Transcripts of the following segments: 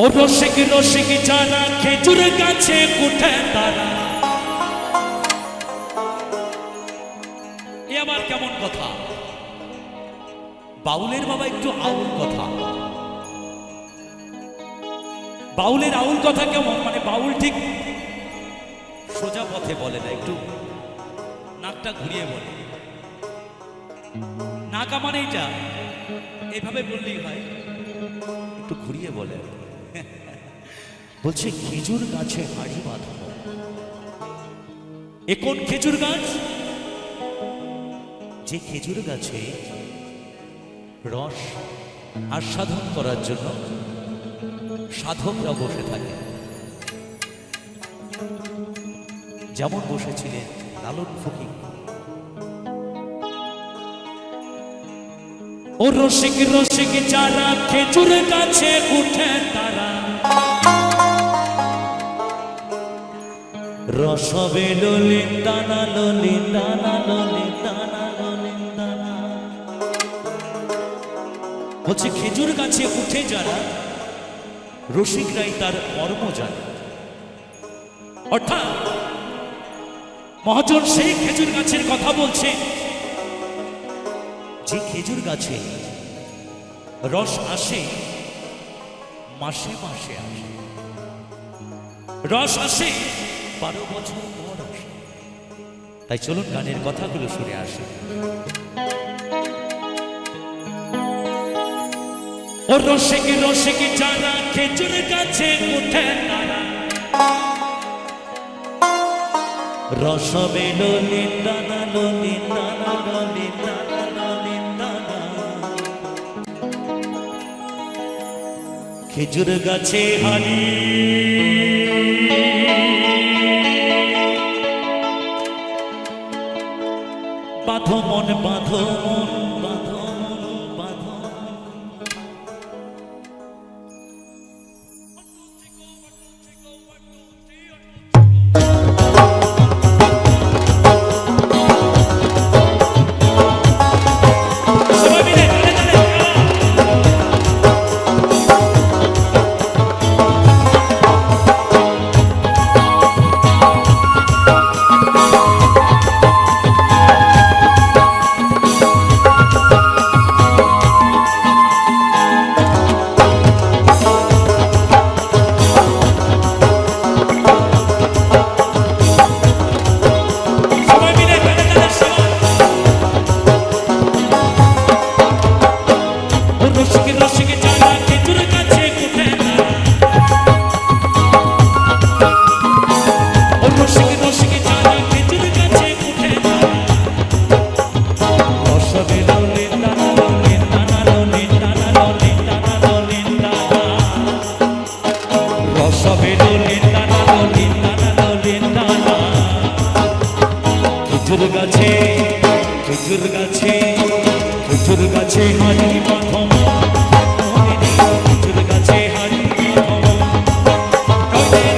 ও রসিক রসিক যারা খেজুর গাছে উঠে তারা। এ আবার কেমন কথা? বাউলের বাবা একটু আউল কথা। বাউলের আউল কথা কেমন? মানে বাউল ঠিক সোজা পথে বলে না, একটু নাকটা ঘুরিয়ে বলে। নাকা মানে এটা এইভাবে বললেই হয়, একটু ঘুরিয়ে বলে। বলছে খেজুর গাছে হাড়ি বাঁধানো। এ কোন খেজুর গাছ? যে খেজুর গাছে রস আস্বাদন করার জন্য সাধকরা বসে থাকে। যেমন বসেছিলেন লালন ফকির। ও রসিক রসিক যারা খেজুর গাছে উঠে তারা। রসবে ললিন দানা ললিন দানা ললিন দানা ললিন দানা। বলছে খেজুর গাছে উঠে যারা রসিকরাই তার কর্ম জানে। অর্থাৎ মহাজন সেই খেজুর গাছের কথা বলছে যে খেজুর গাছে রস আসে মাসে মাসে আসে, রস আসে 12 বছর পর আসে। তাই চলুন গানের কথাগুলো শুনে আসে। ও রসিক রসিক যারা খেজুর গাছে উঠে তারা। রসবে ললিন দানা ললিন দানা ললিন দানা ললিন দানা। খেজুর গাছে হারি বাঁধো মন বাঁধো মন বাঁধো মন বাঁধো। খেজুর গাছে খেজুর গাছে হাড়ি বাঁধো খেজুর গাছে হাড়ি বাঁধো।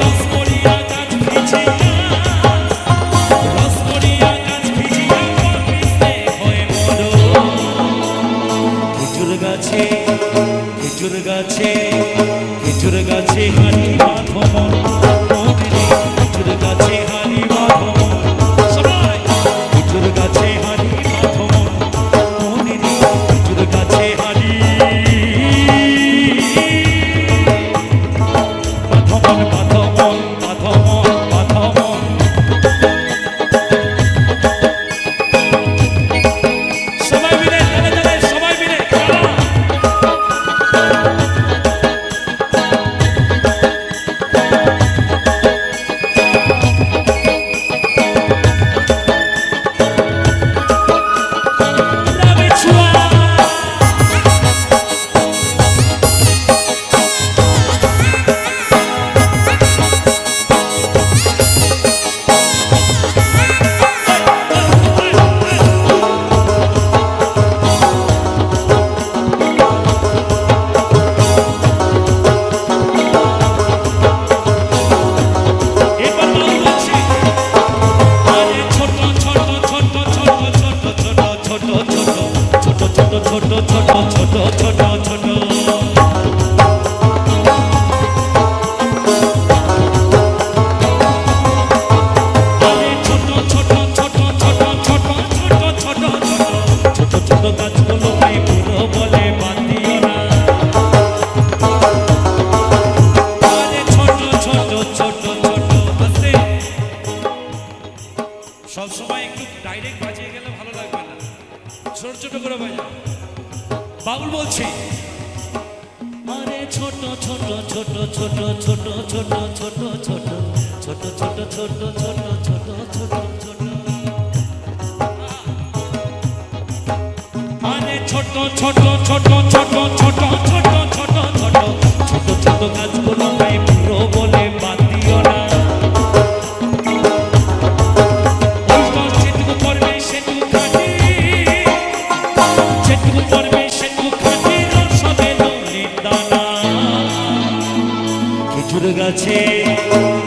রস করিয়া গাছ ভিজিয়া রস করিয়া গাছ ভিজিয়া পিছনে হয়ে মরো। খেজুর গাছে খেজুর গাছে খেজুর গাছে হাড়ি বাঁধো খেজুর গাছে হাড়ি বাঁধো। খেজুর গাছে হাড়ি বাঁধো খেজুর গাছে হাড়ি বাঁধো মন বাঁধো মন বাঁধো মন বাঁধো মন। সবাই মিলে তালে তালে সবাই মিলে ছোট ছোট ছোট ছোট ছোট বলছি আরে ছোট ছোট ছোট ছোট ছোট ছোট ছোট ছোট ছোট ছোট ছোট ছোট ছোট ছোট ছোট আরে ছোট ছোট ছোট ছোট ছোট ছোট ছোট ছোট ছোট ছোট কাজগুলো তাই পুরো বলে বাদ দিও না যেটুকু করবে সেটুকু খাটি যেটুকু করবে সেটুকু খাটি সবে ললিত দানা খেজুর গাছে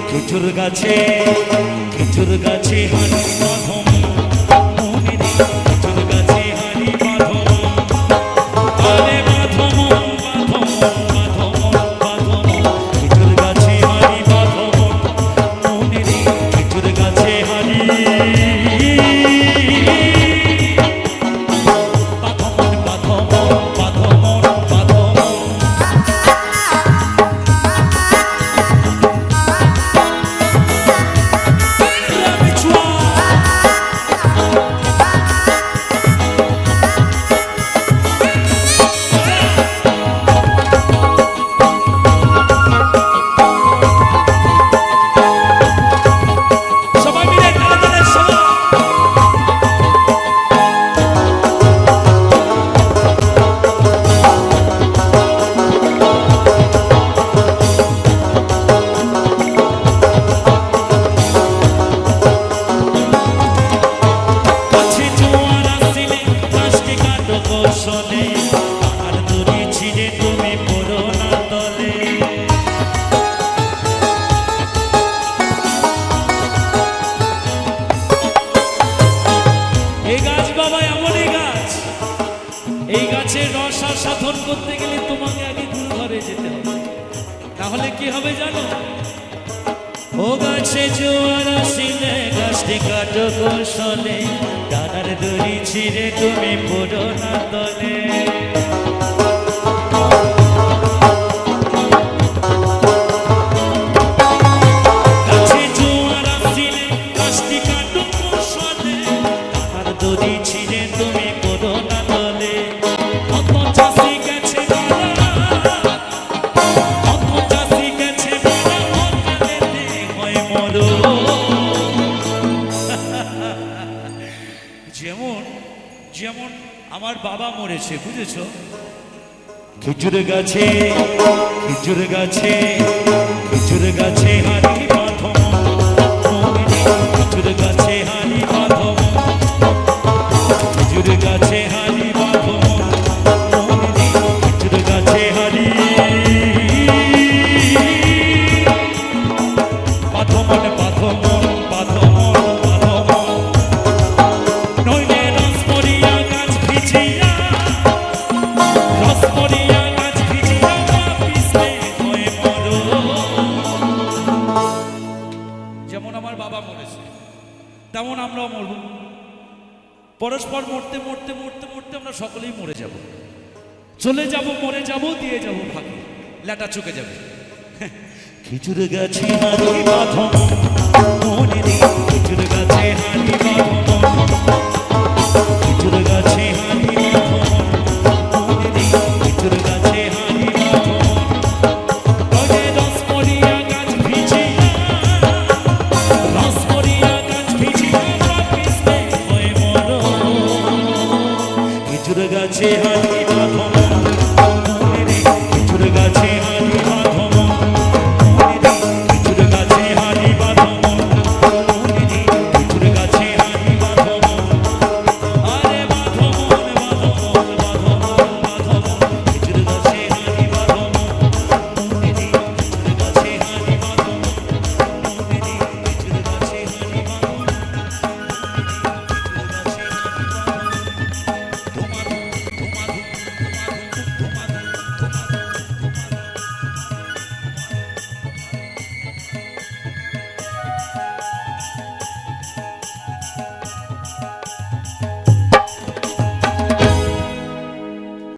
খেজুর গাছে খেজুর গাছে হানি মাধম মনিরে খেজুর গাছে হানি মাধম আরে মাধম মাধম মাধম মাধম খেজুর গাছে হানি মাধম মনিরে খেজুর গাছে হানি মাধম মাধম মাধম মাধম সবাই মিলে তালে তালে সবাই কাছে জোয়ার আসিলে কাশকে কাটো কৌশলে আর দড়ি ছিঁড়ে তুমি পড়ো না তলে এই গাছ বাবা এমনই গাছ এই গাছের রস আর সাধন করতে গেলে তোমাকে আগে গুরু ঘরে যেতে হবে তাহলে কি হবে জানো ও গাছে জোয়ার আসিলে গাছটি কাটো কৌশলে ডানার দড়ি ছিঁড়ে তুমি পড়ো না তলে গাছে জোয়ার আসিলে গাছটি কাটো কৌশলে ডানার দড়ি ছিঁড়ে তুমি পড়ো না তলে কত চাষি গেছে মারা কত চাষি গেছে মারা অকালেতে হয় মরো যেমন যেমন আমার বাবা মরেছে বুঝেছো খেজুর গাছে খেজুর গাছে খেজুর গাছে হানি মাধম মনিরে খেজুর গাছে হানি মাধম খেজুর গাছে হানি মাধম মনিরে খেজুর গাছে হানি মাধম মাধম মাধম মাধম নইলে রসমরিয়া গাছ ভিজিয়া রসমরিয়া গাছ ভিজিয়া পিছলে হয়ে মরো যেমন আমার বাবা মরেছে তেমন আমরাও মরব পরস্পর মরতে মরতে মরতে মরতে আমরা সকলেই মরে যাব চলে যাব মরে যাব দিয়ে যাব ফাঁকে লেটা চুকে যাবে খেজুর গাছে হানি মাধম